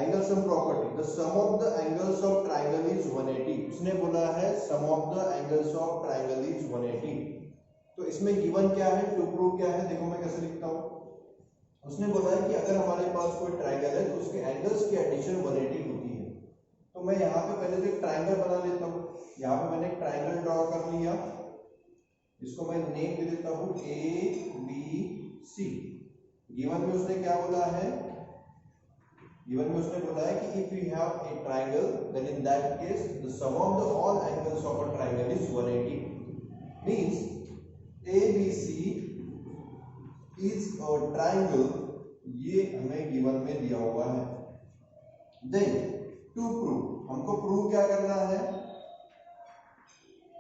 Angle sum property, the sum of the angles of triangle is 180। उसने बोला है sum of the angles of triangle is 180। तो इसमें given क्या है, टू प्रूव क्या है, देखो मैं कैसे लिखता हूं। उसने बोला है कि अगर हमारे पास कोई ट्राइंगल है तो उसके एंगल्स की एडिशन 180 होती है। तो मैं यहाँ पे पहले तो एक ट्राइंगल बना लेता हूँ। यहाँ पे मैंने एक ट्राइंगल ड्रॉ कर लिया, इसको मैं नेम दे देता हूँ ABC। गिवन में उसने क्या बोला है, गिवन में उसने बोला है कि if you have a triangle then in that case the sum of the all angles of a triangle is 180। Means ABC is a triangle, ये हमें गिवन में दिया हुआ है। देन टू प्रूव, हमको प्रूव क्या करना है,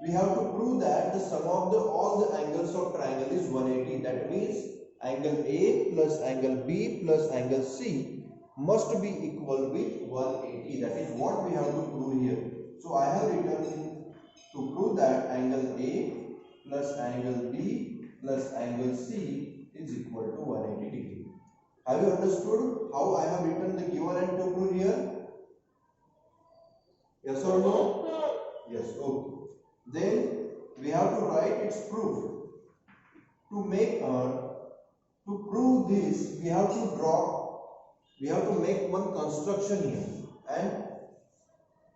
we have to prove that the sum of the all the angles of triangle is 180. That means angle A plus angle B plus angle C must be equal with 180. That is what we have to prove here. So I have written to prove that angle A plus angle B plus angle C is equal to 180 degree. Have you understood how I have written the given and to prove here? Yes or no? Yes. Okay. Then we have to write its proof. To prove this, we have to make one construction here, and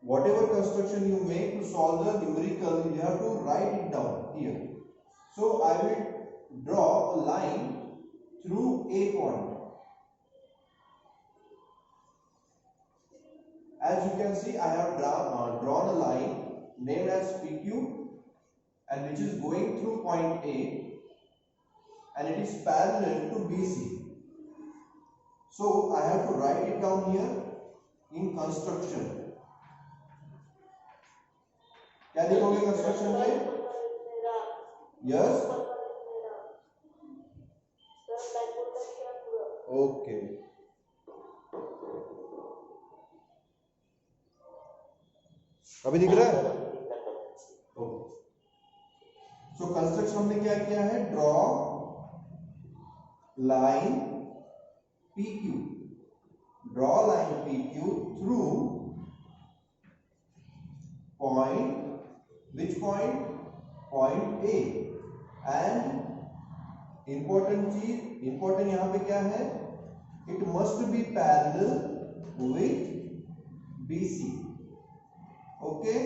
whatever construction you make to solve the numerical, you have to write it down here. So I will draw a line through A point. As you can see, I have drawn a line named as PQ, and which is going through point A, and it is parallel to BC. So I have to write it down here in construction. क्या लिखोगे construction में? Yes, okay. अभी दिख रहा है? So construction हमने क्या किया है, draw line PQ, draw line PQ through point, which point, point A, and important यहां पे क्या है, it must be parallel with BC. Okay,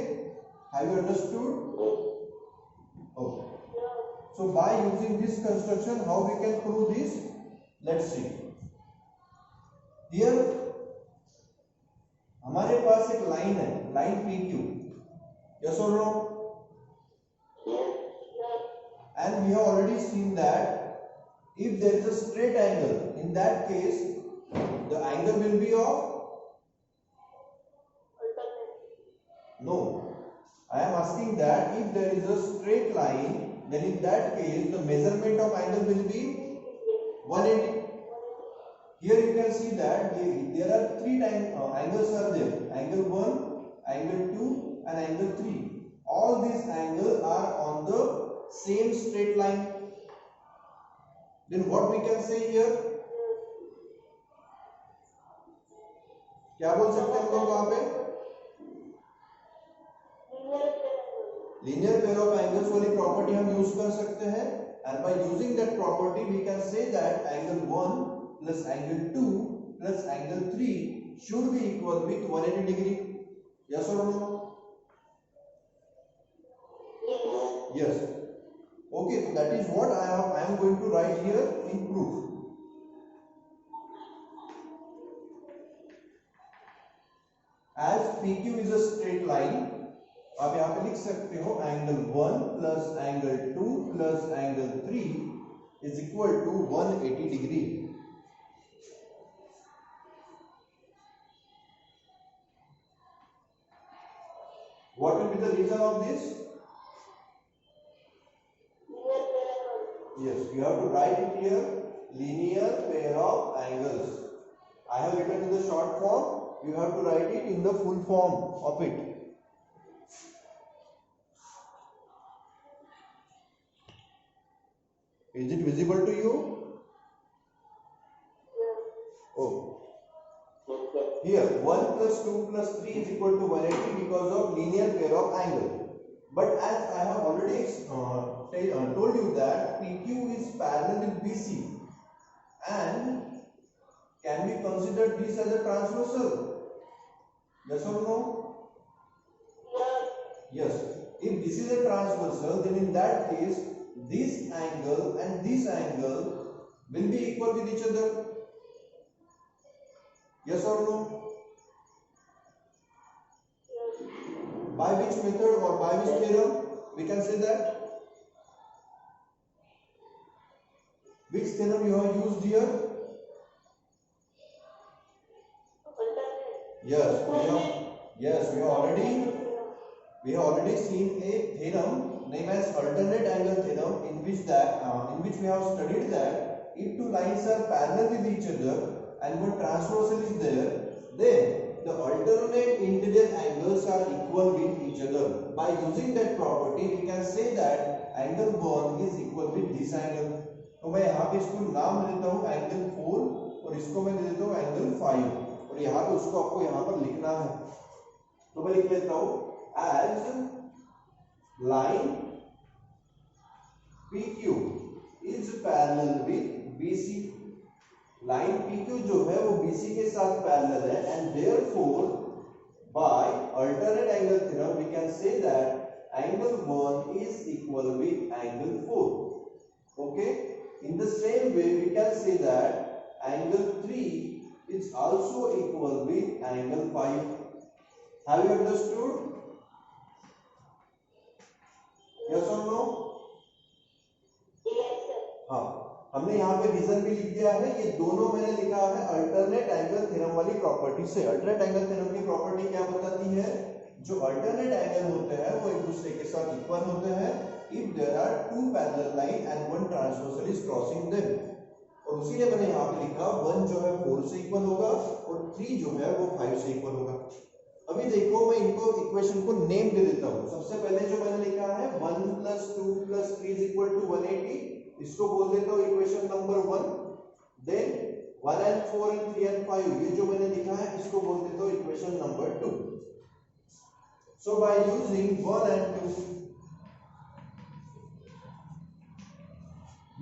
have you understood? Okay. So by using this construction, how we can prove this? Let's see. Here हमारे पास एक line है, line PQ. Yes or no? And we have already seen that if there is a straight angle, in that case the angle will be of, no, I am asking that if there is a straight line, then in that case the measurement of angle will be 180. Here you can see that there are three angles are there, angle 1, angle 2 and angle 3. All these angles are on the same straight line. Then what we can say here, क्या बोल सकते हैं हम लोग वहां पे, linear pair of angles वाली property हम यूज कर सकते हैं, and by using that property we can say that angle 1 plus angle 2 plus angle 3 should be equal with 180 degree. Yes or no? Yes. Okay, so that is what I am going to write here in proof. As PQ is a straight line, आप यहां पे लिख सकते हो angle 1 plus angle 2 plus angle 3 is equal to 180 degree. What will be the reason of this? Yes, you have to write it here, linear pair of angles. I have written in the short form, you have to write it in the full form of it. Is it visible to you? Oh. here 1 plus 2 plus 3 is equal to 180 because of linear pair of angle. But as I have already told you that PQ is parallel with BC, and can we consider this as a transversal? Yes or no? Yes. If this is a transversal, then in that case this angle and this angle will be equal with each other. Yes or no? By which method or by which theorem we can say that? Which theorem you have used here? Yes, we have already seen a theorem named as alternate angle theorem, in which we have studied that if two lines are parallel with each other and one transversal is there, then the alternate interior angles are equal with each other. By using that property, we can say that angle 1 is equal with this angle. तो मैं यहाँ पे इसको नाम देता हूँ angle 4 और इसको मैं दे देता हूँ एंगल 5, और यहाँ पे उसको आपको यहाँ पर लिखना है. तो मैं लिख लेता हूँ as line PQ is parallel with BC. Line PQ जो है वो BC के साथ पैरेलल है, and therefore by alternate angle theorem we can say that angle 1 is equal with angle 4. Okay, in the same way we can say that angle 3 is also equal with angle 5. Have you understood? Yes or no? Yes sir. हाँ, हमने यहाँ पे reason भी लिख दिया है. ये दोनों मैंने लिखा है अल्टरनेट एंगल थ्योरम वाली प्रॉपर्टी से. अल्टरनेट एंगल थ्योरम की प्रॉपर्टी क्या बताती है? जो अल्टरनेट एंगल होते हैं वो एक दूसरे के साथ इक्वल होते हैं if there are two parallel line and one transversal is crossing them. और उसी ने मैंने यहाँ पे लिखा 1 जो है 4 से इक्वल होगा और 3 जो है वो 5 से इक्वल होगा. अभी देखो मैं इनको इक्वेशन को नेम दे देता हूँ. सबसे पहले जो मैंने लिखा है 1 plus 2 plus 3 is equal to 180, इसको बोल देता हूँ equation number 1. Then 1 and 4 and 3 and 5 ये जो मैंने लिखा है इसको बोल देता हूँ equation number 2. So by using 1 and 2,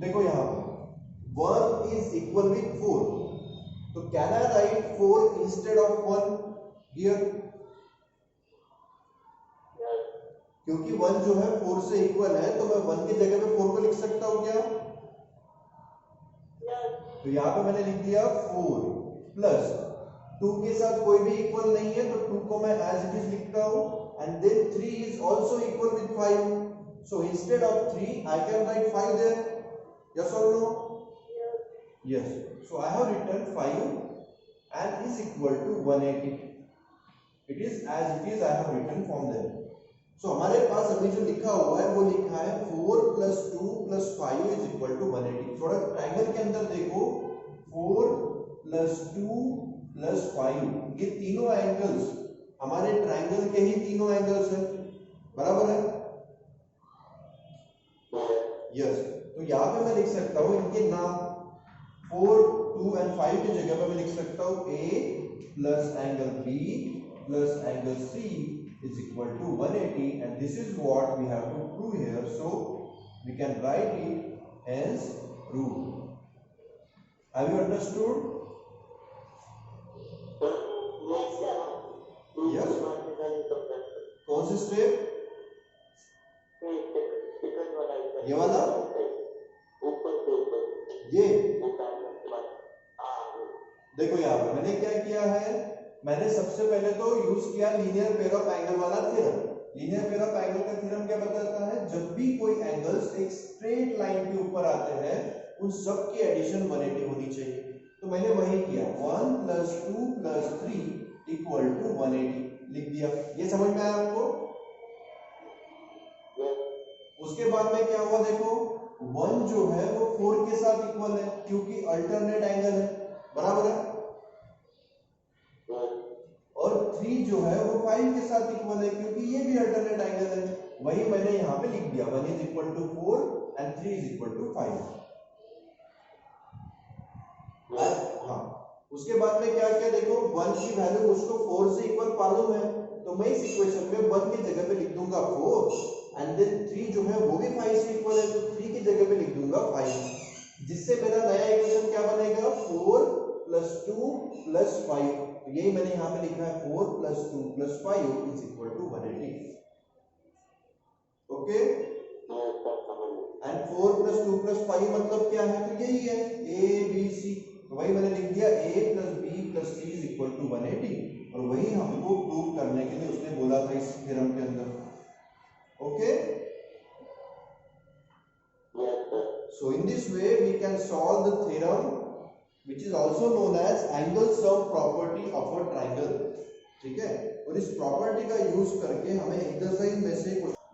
देखो यहाँ पर 1 is equal with 4, तो can I right 4 instead of 1 here? क्योंकि 1 जो है 4 से इक्वल है तो मैं 1 की जगह पे 4 को लिख सकता हूँ क्या? तो यहाँ पे मैंने लिख दिया 4 प्लस 2 के साथ कोई भी इक्वल नहीं है तो 2 को मैं एज इट इज लिखता हूँ, and then 3 is also equal with 5. So instead of 3 I can write 5 there. Yes or no? Yes. So I have written 5 and is equal to 180. It is as it is I have written from there. So हमारे पास अभी जो लिखा हुआ है वो लिखा है 4 plus 2 plus 5 is equal to 180. थोड़ा ट्रायंगल के अंदर देखो 4 plus 2 plus 5, ये तीनों एंगल्स हमारे ट्रायंगल के ही तीनों एंगल्स हैं, बराबर है? यस. तो यहाँ पे मैं लिख सकता हूँ इनके नाम 4, 2 and 5 की जगह पे मैं लिख सकता हूँ A plus angle B plus angle C is equal to 180, and this is what we have to prove here. So we can write it as proved. Have you understood? Yes sir. Yes. कौन see step? ये वाला? ये देखो यहाँ पर मैंने क्या किया है, मैंने सबसे पहले तो यूज किया लीनियर पेयर ऑफ एंगल वाला theorem. Linear pair of angle का थ्योरम क्या बताता है? जब भी कोई एंगल्स एक स्ट्रेट लाइन के ऊपर आते हैं उन सब की एडिशन 180 होनी चाहिए. तो मैंने वही किया 1 plus 2 plus 3 इक्वल टू 180 लिख दिया. ये समझ में आया आपको? उसके बाद में क्या हुआ देखो, 1 जो है वो 4 के साथ इक्वल है क्योंकि अल्टरनेट एंगल है, बराबर है? और 3 जो है वो 5 के साथ इक्वल है क्योंकि ये भी अल्टरनेट एंगल है. वही मैंने यहाँ पे लिख दिया 1 is equal to 4 and 3 is equal to 5. हाँ, उसके बाद में क्या किया, देखो 1 की वैल्यू मुझको 4 से इक्वल मालूम है, तो मैं इस इक्वेशन में 1 की जगह पे लिख दूंगा 4 एंड देन 3 जो है वो भी 5 से इक्वल है, तो 3 की जगह पे लिख दूंगा 5, जिससे मेरा नया इक्वेशन क्या बनेगा 4 + 2 + 5। तो यही मैंने यहाँ पे लिखा है 4 + 2 + 5 = 180। ओके, एंड 4 + 2 + 5 मतलब क्या है, तो यही है a b c, तो वही मैंने लिख दिया a + b + c = 180, और वही हमको प्रूव करने के लिए उसने बोला था इस थ्योरम के अंदर। Okay, so in this way we can solve the theorem which is also known as angle sum property of a triangle। ठीक है, और इस प्रॉपर्टी का यूज करके हमें एक्सरसाइज में से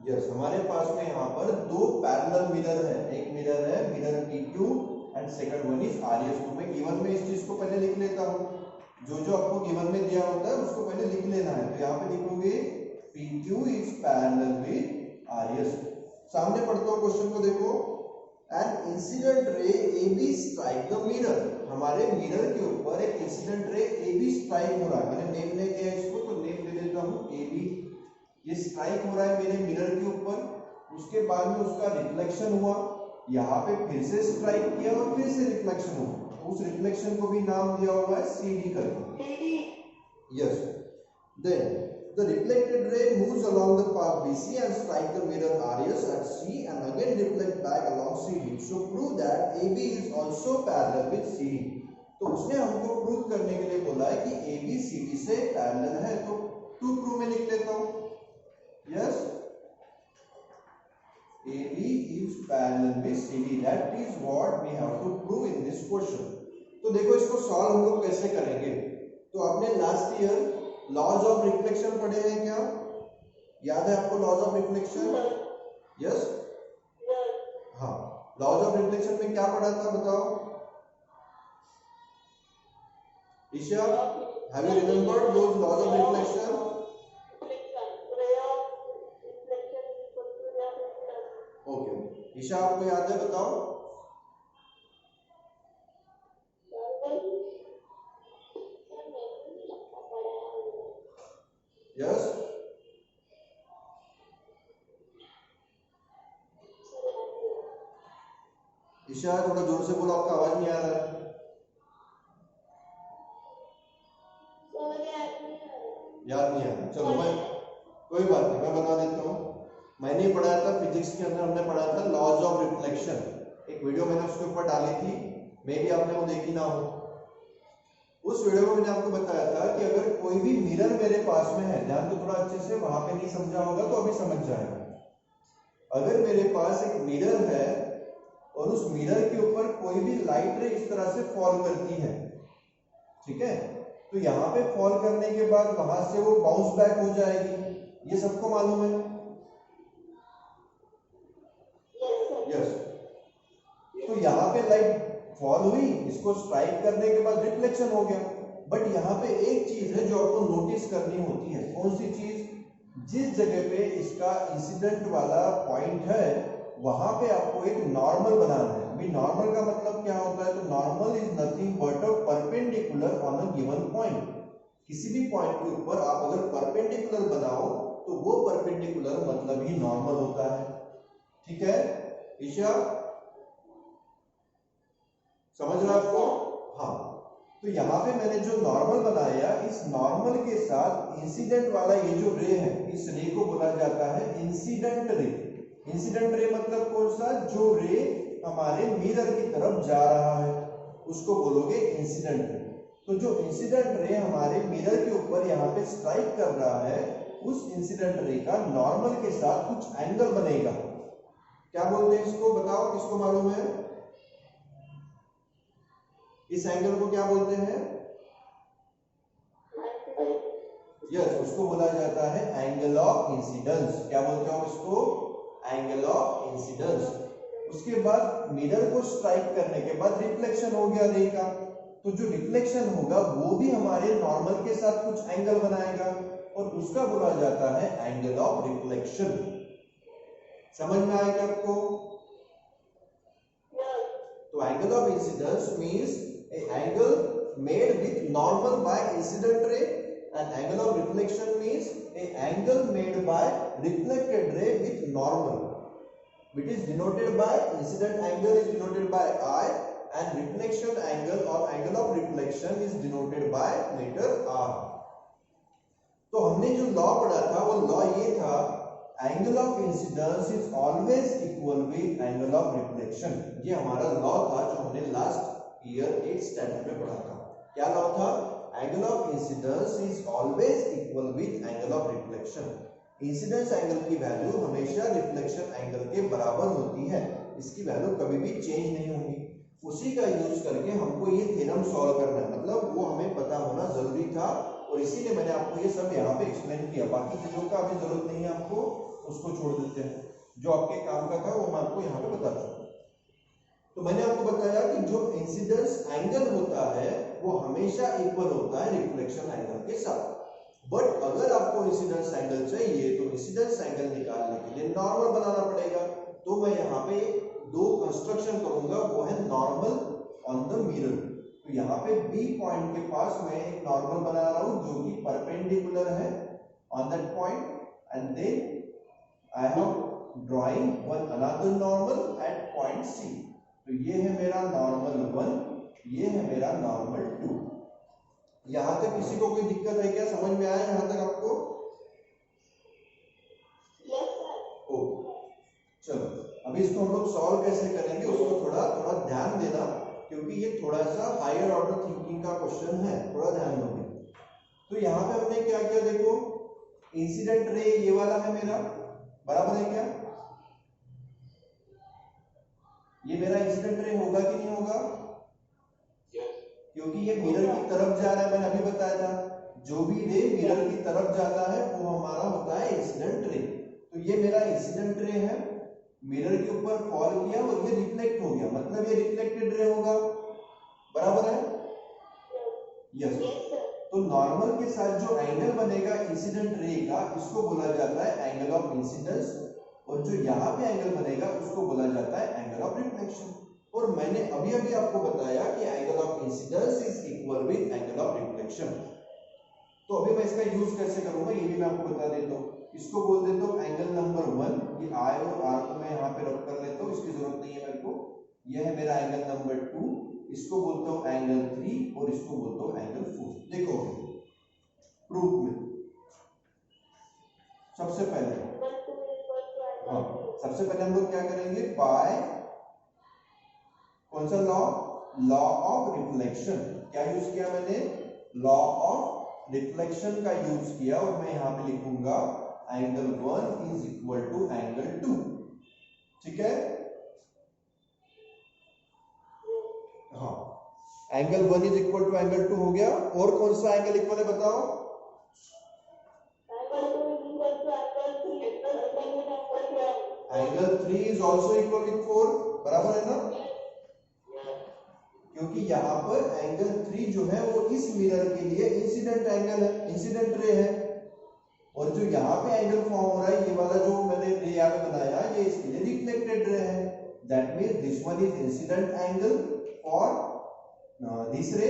यस हमारे पास में यहाँ पर दो पैरेलल मिरर है, एक मिरर है mirror PQ and second one is RS। तो मैं गिवन में इस चीज को पहले लिख लेता हूँ, जो आपको गिवन में दिया होता है उसको पहले लिख लेना है। तो यहाँ पे लिखोगे PQ is parallel with RS। सामने पढ़ता हूँ क्वेश्चन को, देखो an incident ray AB strike the mirror, हमारे मिरर के ऊपर एक इंसिडेंट रे AB स्ट्राइक हो रहा है, मैंने नेम ले दिया इसको, तो नेम ले लेता हूँ AB। ये स्ट्राइक हो रहा है मेरे मिरर के ऊपर, उसके बाद में उसका रिफ्लेक्शन हुआ, यहाँ पे फिर से स्ट्राइक किया और फिर से रिफ्लेक्शन हुआ, तो उस रिफ्लेक्शन को भी नाम दिया हुआ है CD करके। Yes, then the reflected ray moves along the path BC and strike the mirror RS at C and again reflect back along CD. So prove that AB is also parallel with CD. तो उसने हमको prove करने के लिए बोला है कि AB CD से पैरेलल है, तो टू प्रूव में लिख लेता हूँ। Yes, AB is parallel with CD. That is what we have to prove in this question. तो देखो इसको सॉल्व हम लोग कैसे करेंगे। तो आपने last year laws of reflection पढ़े हैं क्या, याद है आपको लॉज ऑफ रिफ्लेक्शन? यस, हाँ, लॉज ऑफ रिफ्लेक्शन में क्या पढ़ा था बताओ Isha, have you remembered those laws of reflection? Okay, Isha आपको याद है बताओ? यस, ईशा थोड़ा जोर से बोलो, आपका आवाज नहीं आ रहा है। याद नहीं आ रहा, चलो मैं कोई बात नहीं, मैं बता देता हूँ। मैंने पढ़ाया था फिजिक्स के अंदर, हमने पढ़ा था लॉज ऑफ रिफ्लेक्शन, एक वीडियो मैंने उसके ऊपर डाली थी, मे भी आपने वो देखी ना हो। उस वीडियो में मैंने आपको बताया था कि अगर कोई भी मिरर मेरे पास में है, ध्यान तो थोड़ा अच्छे से, वहां पे नहीं समझा होगा तो अभी समझ जाएगा। अगर मेरे पास एक मिरर है और उस मिरर के ऊपर कोई भी लाइट रे इस तरह से फॉल करती है, ठीक है, तो यहाँ पे फॉल करने के बाद वहां से वो बाउंस बैक हो जाएगी, ये सबको मालूम है। यस, तो यहाँ पे लाइट फॉल हुई, इसको स्ट्राइक करने के बाद रिफ्लेक्शन हो गया, बट यहाँ पे एक चीज है जो आपको नोटिस करनी होती है। कौन सी चीज? जिस जगह पे इसका इंसिडेंट वाला पॉइंट है वहां पे आपको एक नॉर्मल बनाना है। अभी नॉर्मल का मतलब क्या होता है? तो normal is nothing but a perpendicular on a given point. किसी भी पॉइंट के ऊपर आप अगर परपेंडिकुलर बनाओ तो वो परपेंडिकुलर मतलब ही नॉर्मल होता है। ठीक है ईशा, समझ रहा आपको? हाँ, तो यहाँ पे मैंने जो नॉर्मल बनाया, इस नॉर्मल के साथ इंसिडेंट वाला ये जो रे है, इस रे को बोला जाता है इंसिडेंट रे। इंसिडेंट रे मतलब कौन सा? जो रे हमारे मिरर की तरफ जा रहा है उसको बोलोगे इंसिडेंट रे। तो जो इंसिडेंट रे हमारे मिरर के ऊपर यहाँ पे स्ट्राइक कर रहा है, उस इंसिडेंट रे का नॉर्मल के साथ कुछ एंगल बनेगा। क्या बोलते हैं इसको? बताओ, किसको मालूम है? इस एंगल को क्या बोलते हैं? यस, उसको बोला जाता है एंगल ऑफ इंसिडेंस। क्या बोलते हो इसको? Angle of incidence. उसके बाद मिरर को स्ट्राइक करने के बाद रिफ्लेक्शन हो गया रे का, तो जो रिफ्लेक्शन होगा वो भी हमारे नॉर्मल के साथ कुछ एंगल बनाएगा और उसका बोला जाता है एंगल ऑफ रिफ्लेक्शन। समझ में आएगा आपको? तो angle of incidence means a angle made with normal by incident ray, and angle of reflection means a angle made by reflected ray with normal, which is denoted by incident angle is denoted by I, and reflection angle or angle of reflection is denoted by letter R. तो हमने जो law पढ़ा था वो law ये था, angle of incidence is always equal with angle of reflection. ये हमारा लॉ था जो हमने लास्ट ईयर 8th स्टैंडर्ड में पढ़ा था। क्या लॉ था? Angle of incidence is always equal with angle of reflection. Incidence angle की वैल्यू हमेशा रिफ्लेक्शन एंगल के बराबर होती है, इसकी वैल्यू कभी भी चेंज नहीं होगी। उसी का यूज करके हमको ये थ्योरम सॉल्व करना है, मतलब वो हमें पता होना जरूरी था, और इसीलिए मैंने आपको ये सब यहाँ पे एक्सप्लेन किया। बाकी चीजों का अभी जरूरत नहीं है आपको, उसको छोड़ देते हैं। जो आपके काम का था वो मैं आपको यहाँ पे बता चुका। तो मैंने आपको बताया कि जो इंसिडेंस एंगल होता है वो हमेशा इक्वल होता है रिफ्लेक्शन एंगल के साथ। बट अगर आपको इंसिडेंस एंगल चाहिए तो इंसिडेंस एंगल निकालने के लिए नॉर्मल बनाना पड़ेगा। तो मैं यहाँ पे दो कंस्ट्रक्शन करूंगा, वो है नॉर्मल ऑन द मिरर। तो यहाँ पे बी पॉइंट के पास मैं एक नॉर्मल बना रहा हूँ जो कि परपेंडिकुलर है on that point, and then I am drawing one another normal at point C. तो ये है मेरा नॉर्मल 1, ये है मेरा नॉर्मल 2। यहां तक किसी को कोई दिक्कत है क्या? समझ में आया यहां तक आपको? Yes sir। ओके, चलो अभी इसको हम लोग सॉल्व कैसे करेंगे उसको थोड़ा थोड़ा ध्यान देना, क्योंकि ये थोड़ा सा हायर ऑर्डर थिंकिंग का क्वेश्चन है, थोड़ा ध्यान दोगे। तो यहाँ पे हमने क्या किया, देखो इंसिडेंट रे ये वाला है मेरा, बराबर है क्या? ये मेरा इंसिडेंट रे होगा कि नहीं होगा? yes। क्योंकि ये मिरर की तरफ जा रहा है, मैंने अभी बताया था जो भी रे मिरर की तरफ जाता है वो हमारा होता है इंसिडेंट रे। तो ये मेरा इंसिडेंट रे है, मिरर के ऊपर फॉल किया और ये रिफ्लेक्ट हो गया, मतलब ये रिफ्लेक्टेड रे होगा, बराबर है? यस। तो नॉर्मल के साथ जो एंगल बनेगा इंसिडेंट रे का, इसको बोला जाता है एंगल ऑफ इंसिडेंस, और जो यहाँ पे एंगल बनेगा उसको बोला जाता है एंगल ऑफ रिफ्लेक्शन। और मैंने अभी अभी आपको बताया कि angle of incidence is equal with angle of reflection. तो अभी मैं इसका यूज कैसे करूंगा ये भी मैं आपको बता देता हूँ। इसको बोल देता हूँ एंगल नंबर 1, ये आई और आर को मैं यहाँ पे रख कर लेता हूँ, इसकी जरूरत नहीं है मेरे को। यह है मेरा एंगल नंबर 2, इसको बोलता हूँ एंगल 3, और इसको बोलता हूँ एंगल 4। देखो प्रूफ में सबसे पहले हम लोग क्या करेंगे, बाय कौन सा लॉ? Law of reflection. क्या यूज किया मैंने? लॉ ऑफ रिफ्लेक्शन का यूज किया, और मैं यहां पे लिखूंगा angle 1 is equal to angle 2। ठीक है, हाँ, angle 1 is equal to angle 2 हो गया। और कौन सा एंगल इक्वल है बताओ? Angle 3 is also equal with 4, बराबर है ना? क्योंकि यहाँ पर एंगल 3 जो है वो इस मिरर के लिए इंसिडेंट एंगल है, इंसिडेंट रे है, और जो यहाँ पे एंगल फॉर्म हो रहा है ये वाला जो मैंने रे यहाँ पे बनाया ये इसके लिए रिफ्लेक्टेड रे है। That means this one is incident angle for this ray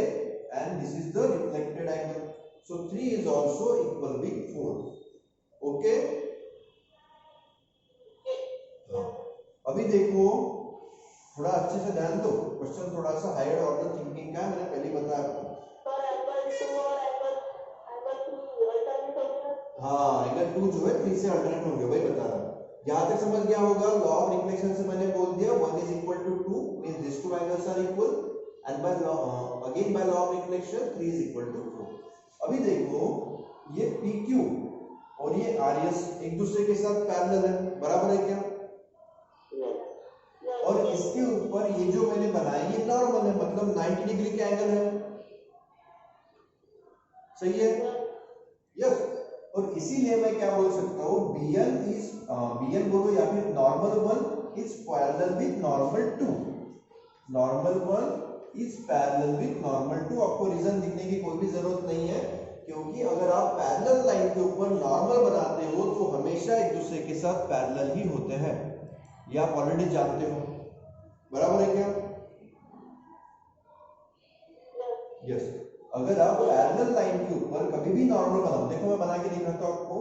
and this is the reflected angle. So 3 is also equal with 4। Okay, अभी देखो थोड़ा अच्छे से ध्यान दो, क्वेश्चन थोड़ा सा हायर ऑर्डर थिंकिंग का है, मैंने पहले बताया आपको। हाँ, एंगल 2 जो है 3 से अल्टरनेट होंगे, वही बता रहा हूं। यहां तक समझ गया होगा। लॉ ऑफ रिफ्लेक्शन से मैंने बोल दिया 1 is equal to 2 means this two angles are equal, and by law again by law of reflection 3 is equal to 4। अभी देखो ये PQ और ये RS एक दूसरे के साथ पैरेलल है, बराबर है क्या? और इसके ऊपर ये जो मैंने बनाया ये नॉर्मल है, मतलब 90 डिग्री के एंगल है, सही है? यस। और इसीलिए मैं क्या बोल सकता हूँ, BN बोलो या फिर normal 1 is parallel with normal 2, normal 1 is parallel with normal 2। आपको रीजन लिखने की कोई भी जरूरत नहीं है, क्योंकि अगर आप पैरेलल लाइन के ऊपर नॉर्मल बनाते हो तो हमेशा एक दूसरे के साथ पैरेलल ही होते हैं, ये आप ऑलरेडी जानते हो, बराबर है क्या? यस, अगर आप पैरेलल लाइन के ऊपर कभी भी नॉर्मल बनाओ, देखो मैं बना के दिखाता हूँ आपको,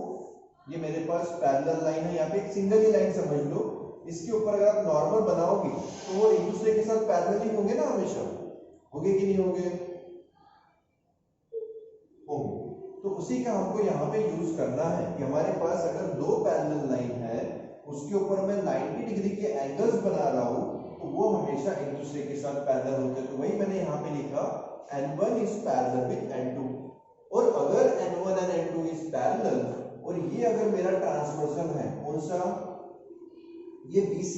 ये मेरे पास पैरेलल लाइन है, यहाँ पे एक सिंगल ही लाइन समझ लो, इसके ऊपर अगर आप नॉर्मल बनाओगे तो वो एक दूसरे के साथ पैरेलल ही होंगे ना, हमेशा होंगे कि नहीं होंगे, होंगे। तो उसी का हमको यहाँ पे यूज करना है कि हमारे पास अगर दो पैरेलल लाइन है, उसके ऊपर मैं 90 डिग्री के एंगल्स बना रहा हूँ, तो वो हमेशा एक दूसरे के साथ पैरेलल होते हैं। तो वही मैंने यहाँ पे लिखा N1 is parallel with N2, और अगर N1 and N2 is parallel, और ये अगर मेरा ट्रांसवर्सल है, कौन सा, ये BC,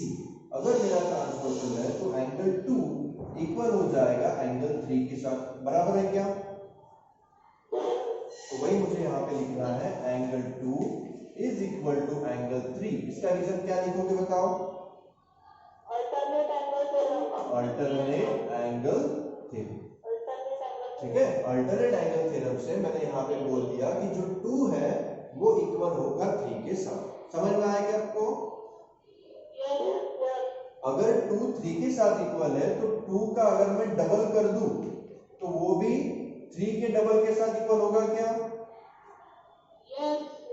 अगर मेरा ट्रांसवर्सल है तो एंगल 2 इक्वल हो जाएगा एंगल 3 के साथ, बराबर है क्या? तो वही मुझे यहाँ पे लिखना है, angle 2 is equal to angle 3। इसका रीजन क्या लिखोगे बताओ? अल्टरनेट एंगल थ्योरम, ठीक है। अल्टरनेट एंगल थ्योरम से मैंने यहाँ पे बोल दिया कि जो 2 है वो इक्वल होगा 3 के साथ। समझ में आया क्या आपको? अगर 2 3 के साथ इक्वल है तो 2 का अगर मैं डबल कर दूं तो वो भी 3 के डबल के साथ इक्वल होगा क्या?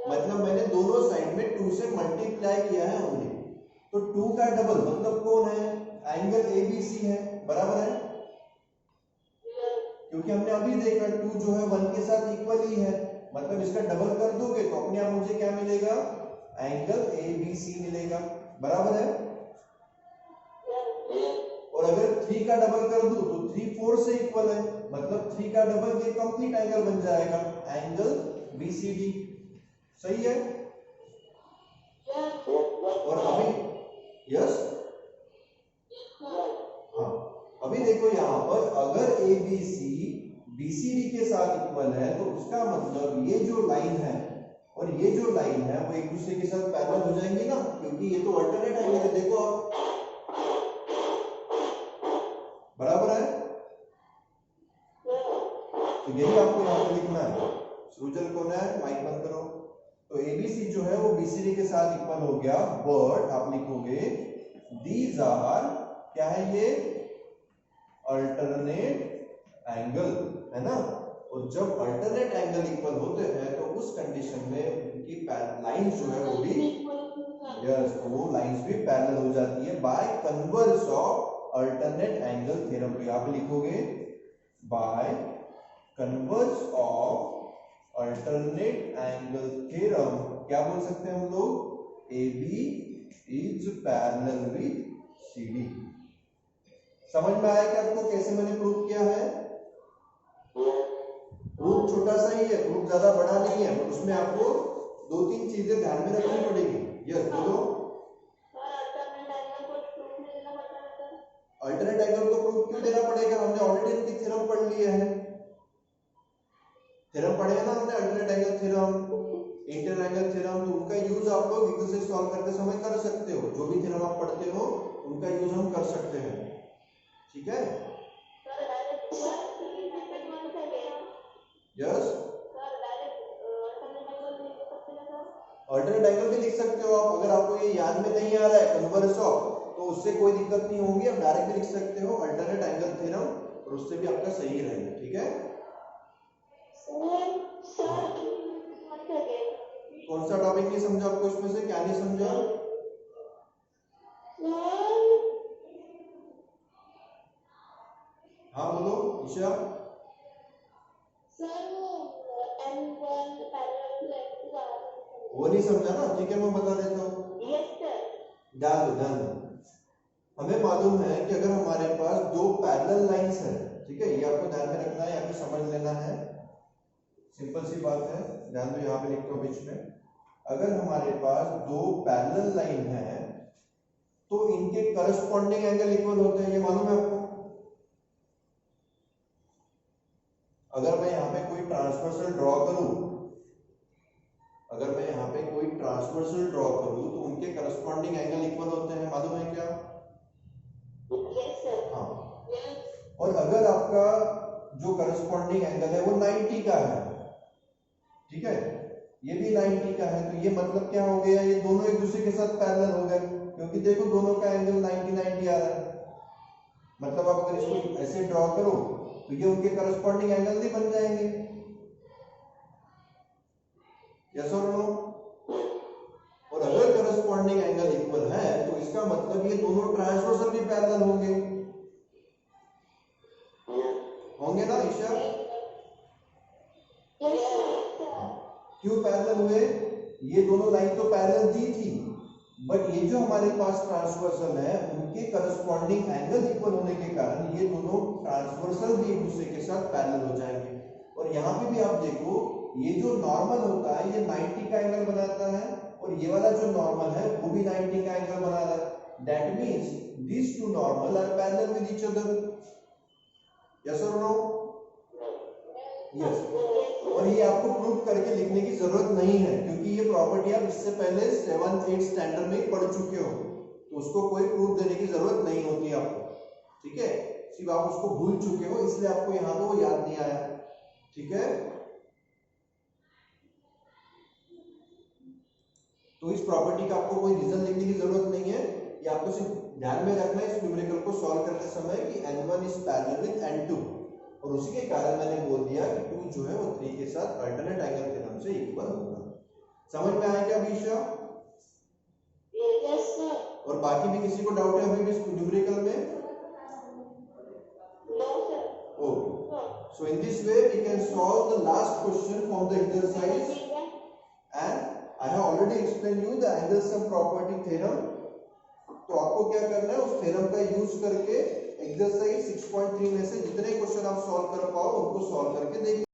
मतलब मैंने दोनों साइड में 2 से मल्टीप्लाई किया है ओनली, तो 2 का डबल मतलब कौन है? एंगल ABC है, बराबर है, क्योंकि हमने अभी देखा 2 जो है 1 के साथ इक्वल ही है, मतलब इसका डबल कर दोगे तो अपने आप मुझे क्या मिलेगा? एंगल ABC मिलेगा, बराबर है। और अगर 3 का डबल कर दूं तो 3 4 से इक्वल है, मतलब 3 का डबल ये कंप्लीट एंगल बन जाएगा, एंगल BCD, सही है। और अभी यस, हाँ, अभी देखो यहाँ पर अगर ABC BCD के साथ इक्वल है तो उसका मतलब ये जो लाइन है और ये जो लाइन है वो एक दूसरे के साथ पैरेलल हो जाएंगे ना, क्योंकि ये तो अल्टरनेट एंगल है, देखो आप, बराबर है। तो यही आपको यहाँ पे लिखना है। सृजल कौन है? माइक बंद करो। तो ABC जो है वो BCD के साथ इक्वल हो गया, बट आप लिखोगे दीज आर, क्या है ये? अल्टरनेट एंगल, है ना। और जब अल्टरनेट एंगल इक्वल होते हैं तो उस कंडीशन में उनकी लाइंस जो है वो भी, यस, तो वो लाइंस भी पैरेलल हो जाती है by converse of alternate angle theorem. पे आप लिखोगे by converse of alternate angle theorem, क्या बोल सकते हैं हम लोग? AB is parallel with CD। समझ में आया कि आपको कैसे मैंने प्रूव किया है? प्रूफ छोटा सा ही है, प्रूफ ज्यादा बड़ा नहीं है, बट उसमें आपको 2-3 चीजें ध्यान में रखनी पड़ेगी। यस, बोलो। अल्टरनेट एंगल को प्रूफ क्यों देना पड़ेगा? हमने ऑलरेडी इनकी थ्योरम पढ़ लिया है, थ्योरम पढ़े हैं ना हमने, alternate angle theorem, inter angle theorem. तो उनका यूज आप लोग एक दूसरे सॉल्व करते समय कर सकते हो, जो भी थ्योरम आप पढ़ते हो उनका यूज हम कर सकते हैं, ठीक है। यस, अल्टरनेट एंगल भी लिख सकते हो आप, अगर आपको ये याद में नहीं आ रहा है कन्वर्स ऑफ, तो उससे कोई दिक्कत नहीं होगी, आप डायरेक्ट भी लिख सकते हो अल्टरनेट एंगल थ्योरम, और उससे भी आपका सही रहेगा, ठीक है। कौन सा टॉपिक नहीं समझा आपको इसमें से? क्या नहीं समझा? हाँ बोलो ईशा। वो नहीं समझा ना? ठीक है, मैं बता देता हूँ। ध्यान दो, ध्यान दो। हमें मालूम है कि अगर हमारे पास 2 पैरेलल लाइंस है, ठीक है, ये आपको ध्यान में रखना है या फिर समझ लेना है, सिंपल सी बात है। ध्यान दो, यहाँ पे लिखते हो बीच में, अगर हमारे पास 2 पैरेलल लाइन है तो इनके करस्पॉन्डिंग एंगल इक्वल होते हैं, ये मालूम है आपको। अगर मैं यहाँ पे कोई ट्रांसवर्सल ड्रॉ करूं, अगर मैं यहाँ पे कोई ट्रांसवर्सल ड्रॉ करूं तो उनके करस्पॉन्डिंग एंगल इक्वल होते हैं, मालूम है क्या? हाँ। और अगर आपका जो करस्पॉन्डिंग एंगल है वो 90 का है, ठीक है, ये भी 90 का है, तो ये मतलब क्या हो गया? ये दोनों एक दूसरे के साथ पैरेलल हो गए, क्योंकि देखो दोनों का एंगल 90 90 आ रहा है। मतलब आप अगर इसको ऐसे ड्रॉ करो तो ये उनके करस्पॉन्डिंग एंगल नहीं बन जाएंगे? Yes or no? और अगर करस्पॉन्डिंग एंगल इक्वल है तो इसका मतलब ये दोनों ट्रांसवर्सल भी पैरेलल होंगे, होंगे ना ईशा? क्यों पैरेलल हुए? ये दोनों लाइन तो पैरेलल दी थी, बट ये जो हमारे पास ट्रांसवर्सल है उनके करस्पॉन्डिंग एंगल इक्वल होने के कारण ये दोनों ट्रांसवर्सल भी एक दूसरे के साथ पैरेलल हो जाएंगे। और यहाँ पे भी आप देखो, ये जो नॉर्मल होता है ये 90 का एंगल बनाता है और ये वाला जो नॉर्मल है वो भी 90 का एंगल बना रहा है। That means these two normal are parallel with each other. yes or no? yes. और ये आपको प्रूव करके लिखने की जरूरत नहीं है क्योंकि ये प्रॉपर्टी आप इससे पहले 7th-8th स्टैंडर्ड में पढ़ चुके हो, तो उसको कोई प्रूफ देने की जरूरत नहीं होती आपको, ठीक है? सिर्फ आप उसको भूल चुके हो इसलिए आपको यहाँ पे वो याद नहीं आया, ठीक है? तो इस प्रॉपर्टी का आपको कोई रीजन लिखने की जरूरत नहीं है, ये आपको सिर्फ ध्यान में रखना है इस न्यूमेरिकल को सॉल्व करते समय कि n1 is parallel with n2, और उसी के कारण मैंने बोल दिया कि 2 जो है वो 3 के साथ अल्टरनेट एंगल थ्योरम से इक्वल होगा। समझ में आया क्या अभिषा? Yes sir. और बाकी भी किसी को डाउट है अभी भी इस न्यूमेरिकल में? No sir. Okay, so in this way we can solve the last question from the exercise and I have already explained you the angle sum property theorem। तो आपको क्या करना है, उस थ्योरम का यूज करके एक्सरसाइज 6.3 में से जितने क्वेश्चन आप सॉल्व कर पाओ उनको सॉल्व करके देखिए।